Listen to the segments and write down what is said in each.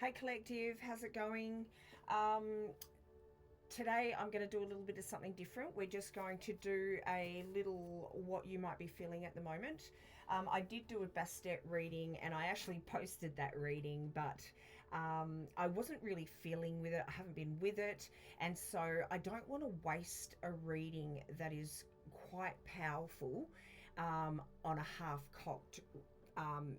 Hey collective, how's it going? Um, Today I'm going to do a little bit of something different. We're just going to do a little what you might be feeling at the moment. I did do a Bastet reading and I actually posted that reading, but I wasn't really feeling with it. I haven't been with it, and so I don't want to waste a reading that is quite powerful on a half cocked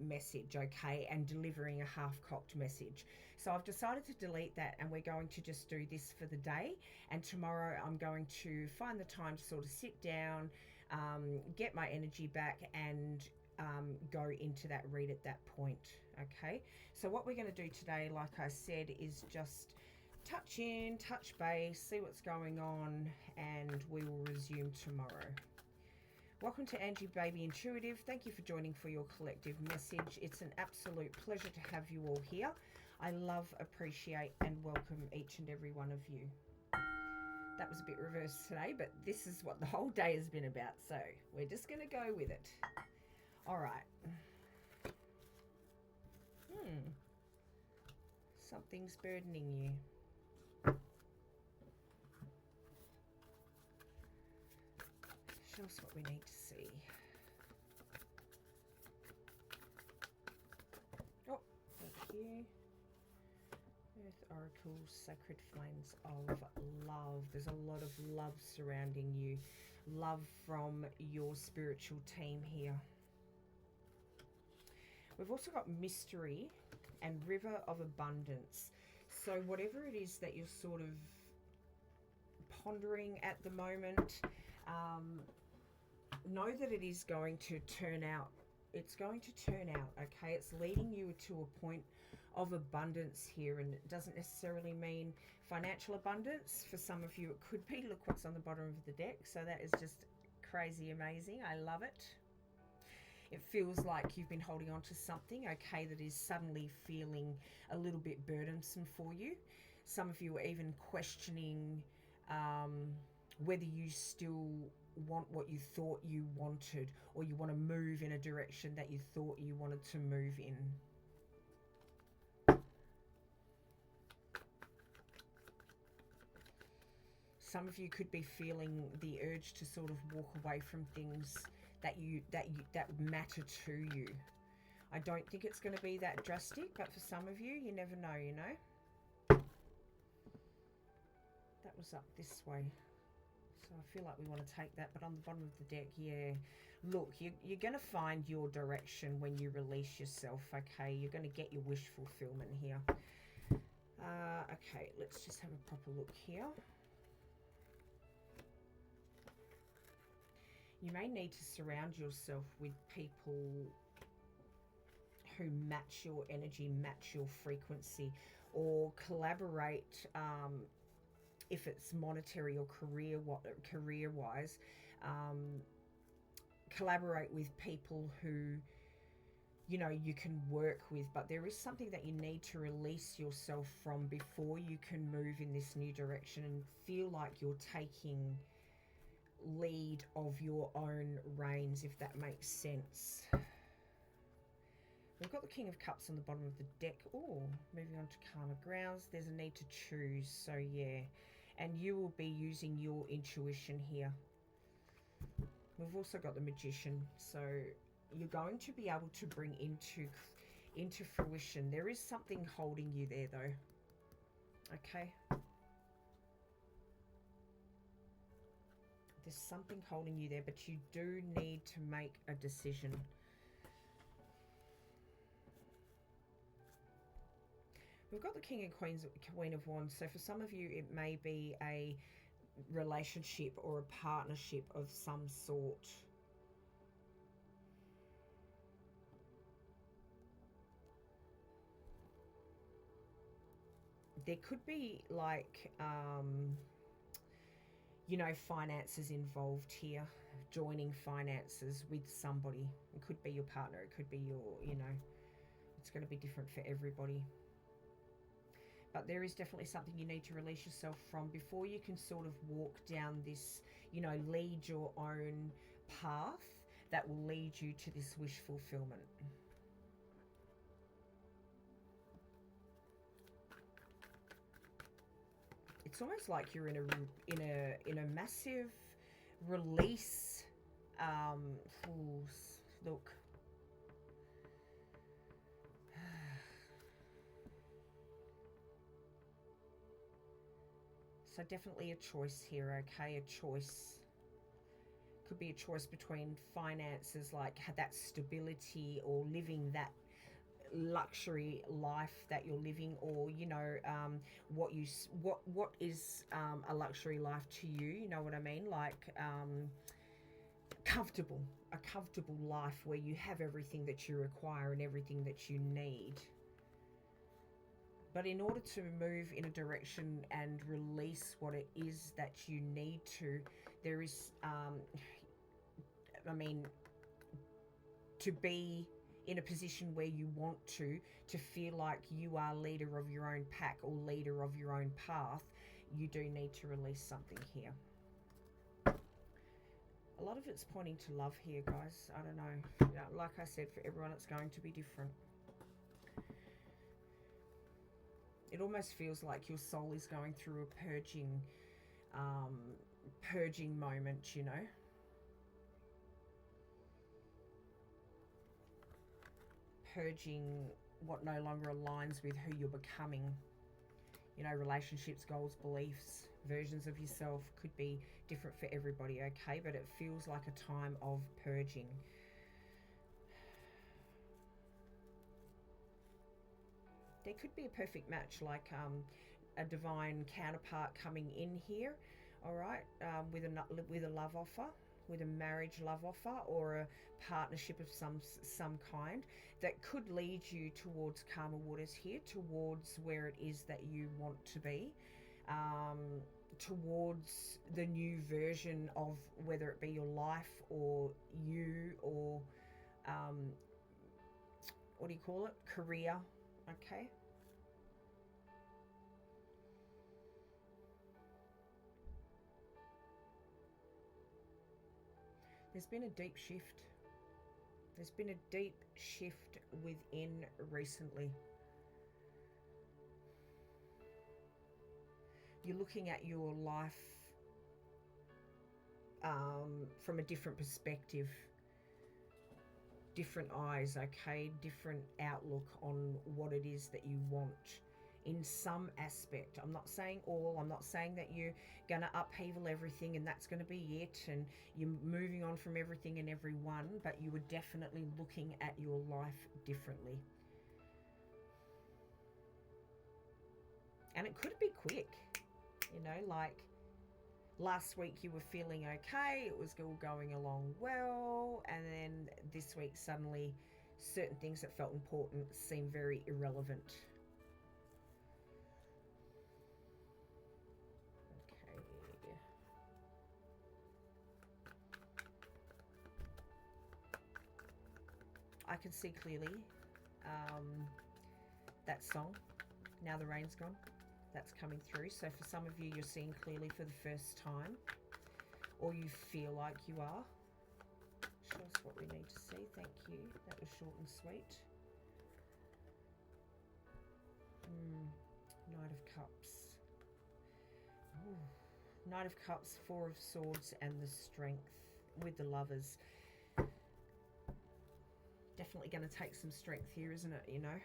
message, okay, and delivering a half cocked message. So I've decided to delete that and we're going to just do this for the day. And tomorrow I'm going to find the time to sort of sit down, get my energy back, and go into that read at that point, okay? So what we're going to do today, like I said, is just touch in, touch base, see what's going on, and we will resume tomorrow. Welcome to Angie Baby Intuitive. Thank you for joining for your collective message. It's an absolute pleasure to have you all here. I love, appreciate, and welcome each and every one of you. That was a bit reversed today, but this is what the whole day has been about, so we're just going to go with it. All right. Something's burdening you. Show us what we need to see. Oh, thank you. Earth Oracles, Sacred Flames of Love. There's a lot of love surrounding you. Love from your spiritual team here. We've also got Mystery and River of Abundance. So whatever it is that you're sort of pondering at the moment, know that it is going to turn out. It's going to turn out, okay? It's leading you to a point of abundance here, and it doesn't necessarily mean financial abundance. For some of you, it could be. Look what's on the bottom of the deck. So that is just crazy amazing. I love it. It feels like you've been holding on to something, okay, that is suddenly feeling a little bit burdensome for you. Some of you are even questioning whether you still want what you thought you wanted, or you want to move in a direction that you thought you wanted to move in. Some of you could be feeling the urge to sort of walk away from things that matter to you. I don't think it's going to be that drastic, but for some of you, you never know, you know. That was up this way. So I feel like we want to take that, but on the bottom of the deck, yeah. Look, you're going to find your direction when you release yourself, okay? You're going to get your wish fulfillment here. Okay, let's just have a proper look here. You may need to surround yourself with people who match your energy, match your frequency, or collaborate if it's monetary or career-wise, collaborate with people who, you know, you can work with. But there is something that you need to release yourself from before you can move in this new direction and feel like you're taking lead of your own reins, if that makes sense. We've got the King of Cups on the bottom of the deck. Oh, moving on to calmer grounds. There's a need to choose, so yeah. And you will be using your intuition here. We've also got the Magician, so you're going to be able to bring into fruition. There is something holding you there, though. Okay. There's something holding you there, but you do need to make a decision. We've got the King and Queen of Wands. So for some of you, it may be a relationship or a partnership of some sort. There could be like, you know, finances involved here, joining finances with somebody. It could be your partner, it could be your, you know, it's going to be different for everybody. But there is definitely something you need to release yourself from before you can sort of walk down this, you know, lead your own path that will lead you to this wish fulfillment. it's almost like you're in a massive release. Look. So definitely a choice here, okay? A choice. Could be a choice between finances, like that stability, or living that luxury life that you're living, or what is a luxury life to you, you know what I mean, like comfortable, a comfortable life where you have everything that you require and everything that you need. But in order to move in a direction and release what it is that you need to, there is to be in a position where you want to feel like you are leader of your own pack or leader of your own path, you do need to release something here. A lot of it's pointing to love here, guys. I don't know. Like I said, for everyone it's going to be different. It almost feels like your soul is going through a purging moment, you know. Purging what no longer aligns with who you're becoming. You know, relationships, goals, beliefs, versions of yourself could be different for everybody, okay? But it feels like a time of purging. There could be a perfect match, like a divine counterpart coming in here, all right, with a love offer, with a marriage love offer, or a partnership of some kind that could lead you towards calmer waters here, towards where it is that you want to be, towards the new version of whether it be your life or you, or what do you call it, career, okay? There's been a deep shift. There's been a deep shift within recently. You're looking at your life from a different perspective, different eyes, okay? Different outlook on what it is that you want in some aspect. I'm not saying all. I'm not saying that you're going to upheaval everything and that's going to be it and you're moving on from everything and everyone, but you were definitely looking at your life differently. And it could be quick, you know, like last week you were feeling okay, it was all going along well, and then this week suddenly certain things that felt important seem very irrelevant. Okay. I can see clearly that song, Now the Rain's Gone. That's coming through. So for some of you, you're seeing clearly for the first time, or you feel like you are. Show us what we need to see. Thank you. That was short and sweet. Knight of Cups. Ooh. Knight of Cups, Four of Swords, and the Strength with the Lovers. Definitely going to take some strength here, isn't it? You know.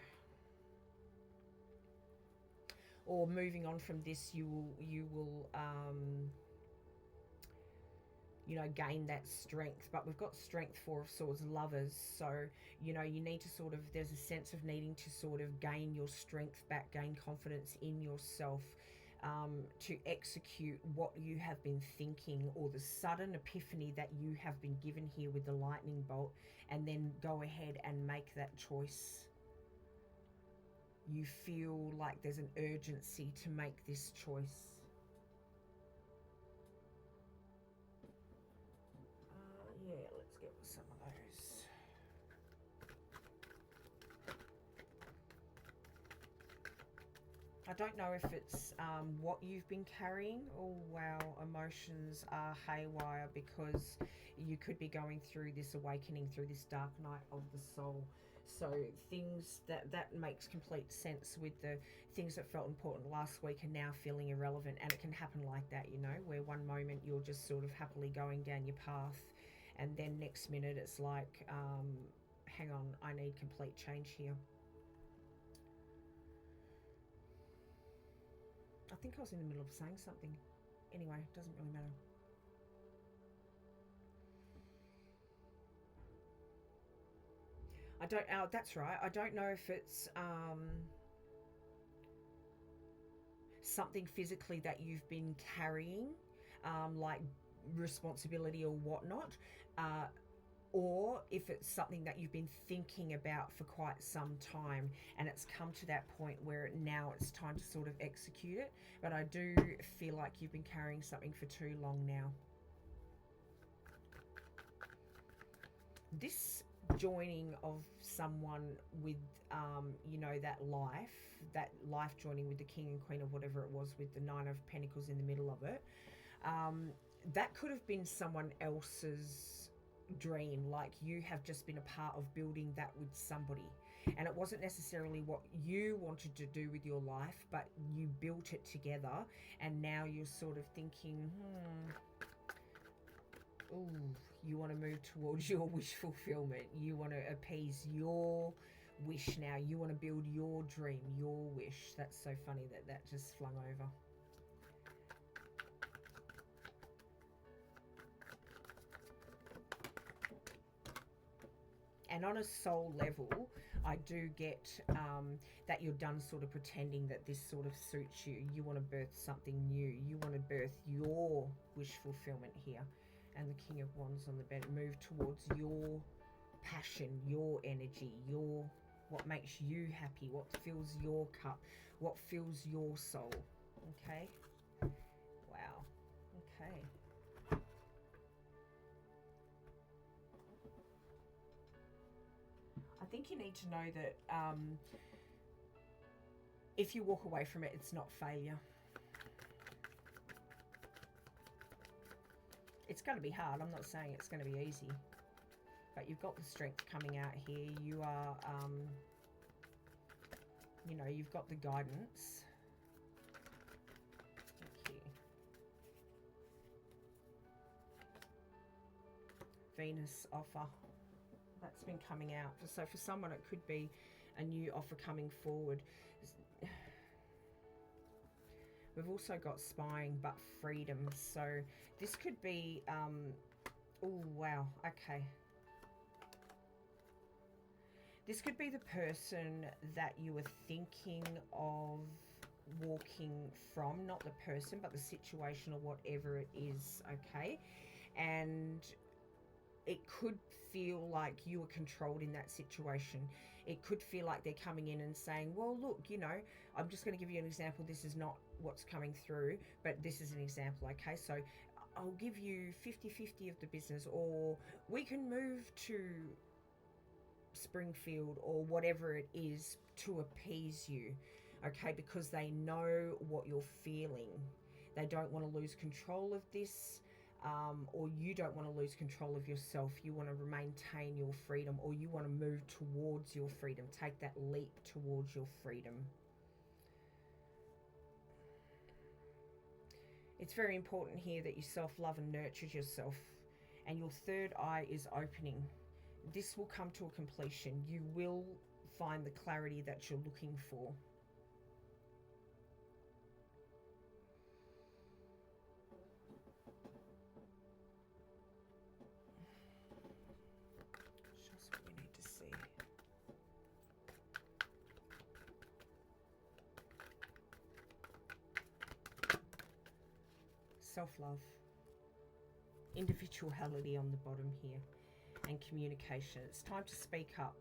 Or moving on from this, you will you know, gain that strength. But we've got strength, Four of Swords, Lovers. So, you know, you need to sort of, there's a sense of needing to sort of gain your strength back, gain confidence in yourself, to execute what you have been thinking, or the sudden epiphany that you have been given here with the lightning bolt, and then go ahead and make that choice. You feel like there's an urgency to make this choice. Yeah, let's get some of those. I don't know if it's what you've been carrying. Oh wow, emotions are haywire, because you could be going through this awakening, through this dark night of the soul. So things that makes complete sense with the things that felt important last week are now feeling irrelevant, and it can happen like that, you know, where one moment you're just sort of happily going down your path, and then next minute it's like, hang on, I need complete change here. I think I was in the middle of saying something. Anyway, it doesn't really matter. I don't. That's right. I don't know if it's something physically that you've been carrying, like responsibility or whatnot, uh, or if it's something that you've been thinking about for quite some time, and it's come to that point where now it's time to sort of execute it. But I do feel like you've been carrying something for too long now. This joining of someone with, you know, that life joining with the king and queen of whatever it was, with the 9 of pentacles in the middle of it, that could have been someone else's dream. Like, you have just been a part of building that with somebody, and it wasn't necessarily what you wanted to do with your life, but you built it together, and now you're sort of thinking, ooh, you want to move towards your wish fulfillment. You want to appease your wish now. You want to build your dream, your wish. That's so funny that that just flung over. And on a soul level, I do get that you're done sort of pretending that this sort of suits you. You want to birth something new. You want to birth your wish fulfillment here. And the King of Wands on the bed. Move towards your passion, your energy, what makes you happy, what fills your cup, what fills your soul. Okay? Wow. Okay. I think you need to know that if you walk away from it, it's not failure. It's going to be hard. I'm not saying it's going to be easy. But you've got the strength coming out here. You are, you know, you've got the guidance. Okay. Venus offer. That's been coming out. So for someone, it could be a new offer coming forward. We've also got spying, but freedom. So this could be, oh, wow, okay. This could be the person that you were thinking of walking from, not the person, but the situation or whatever it is, okay? And it could feel like you were controlled in that situation. It could feel like they're coming in and saying, well, look, you know, I'm just going to give you an example. This is not what's coming through, but this is an example, okay? So I'll give you 50-50 of the business, or we can move to Springfield or whatever it is to appease you, okay? Because they know what you're feeling. They don't want to lose control of this. Or you don't want to lose control of yourself. You want to maintain your freedom, or you want to move towards your freedom. Take that leap towards your freedom. It's very important here that you self-love and nurture yourself, and your third eye is opening. This will come to a completion. You will find the clarity that you're looking for. Self-love, individuality on the bottom here, and communication. It's time to speak up.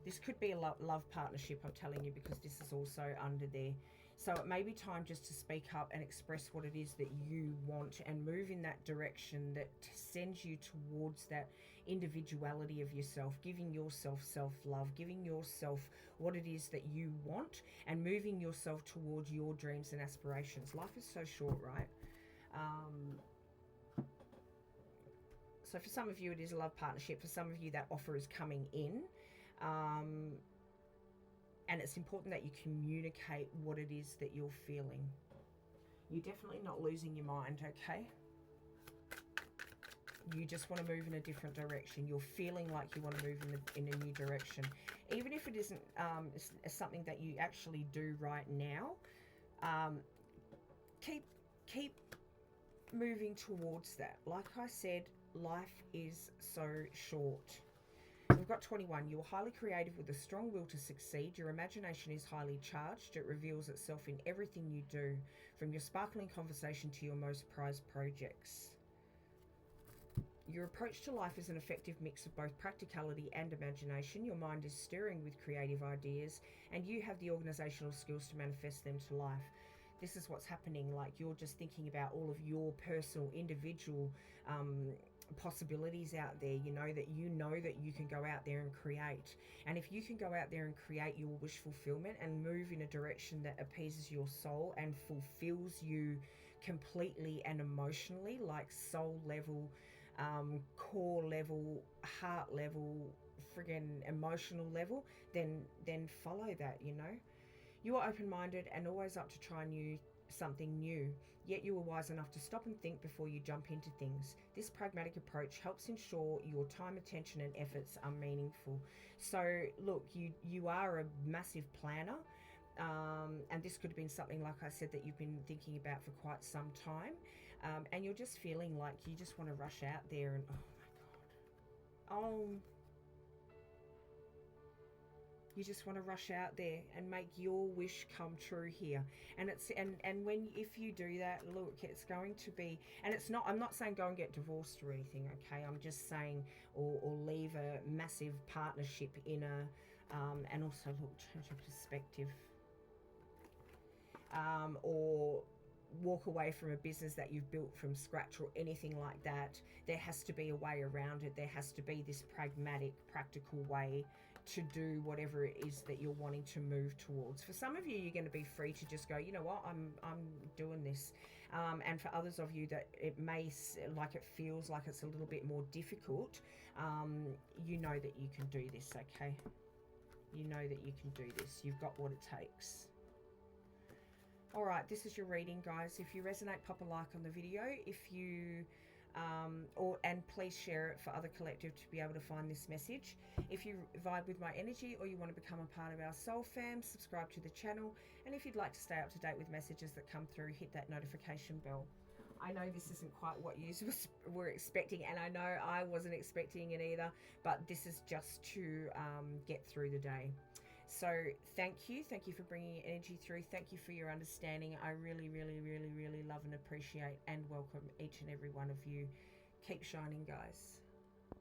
This could be a love partnership, I'm telling you, because this is also under there. So it may be time just to speak up and express what it is that you want, and move in that direction that sends you towards that individuality of yourself, giving yourself self-love, giving yourself what it is that you want, and moving yourself towards your dreams and aspirations. Life is so short, right? So for some of you, it is a love partnership. For some of you, that offer is coming in. And it's important that you communicate what it is that you're feeling. You're definitely not losing your mind, okay? You just want to move in a different direction. You're feeling like you want to move in a new direction. Even if it isn't something that you actually do right now, keep moving towards that. Like I said, life is so short. We've got 21. You are highly creative with a strong will to succeed. Your imagination is highly charged. It reveals itself in everything you do, from your sparkling conversation to your most prized projects. Your approach to life is an effective mix of both practicality and imagination. Your mind is stirring with creative ideas, and you have the organizational skills to manifest them to life. This is what's happening. Like, you're just thinking about all of your personal, individual possibilities out there. You know that you can go out there and create. And if you can go out there and create your wish fulfillment and move in a direction that appeases your soul and fulfills you completely and emotionally, like soul level, core level, heart level, friggin' emotional level, then follow that. You are open-minded and always up to try something new, yet you are wise enough to stop and think before you jump into things. This pragmatic approach helps ensure your time, attention and efforts are meaningful. So look, you are a massive planner, and this could have been something, like I said, that you've been thinking about for quite some time, and you're just feeling like you just want to rush out there and, oh my God, you just want to rush out there and make your wish come true here. And if you do that, look, it's going to be, and it's not, I'm not saying go and get divorced or anything, okay? I'm just saying, or leave a massive partnership in and also, look, change your perspective. Or walk away from a business that you've built from scratch or anything like that. There has to be a way around it. There has to be this pragmatic, practical way to do whatever it is that you're wanting to move towards. For some of you, you're going to be free to just go, you know what, I'm doing this. And for others of you that it may, like, it feels like it's a little bit more difficult, you know that you can do this, okay? You know that you can do this. You've got what it takes. All right, this is your reading, guys. If you resonate, pop a like on the video. If you and please share it for other collective to be able to find this message. If you vibe with my energy or you want to become a part of our soul fam, subscribe to the channel. And if you'd like to stay up to date with messages that come through, hit that notification bell. I know this isn't quite what you were expecting, and I know I wasn't expecting it either, but this is just to get through the day. So thank you for bringing your energy through. Thank you for your understanding. I really, really, really, really love and appreciate and welcome each and every one of you. Keep shining, guys.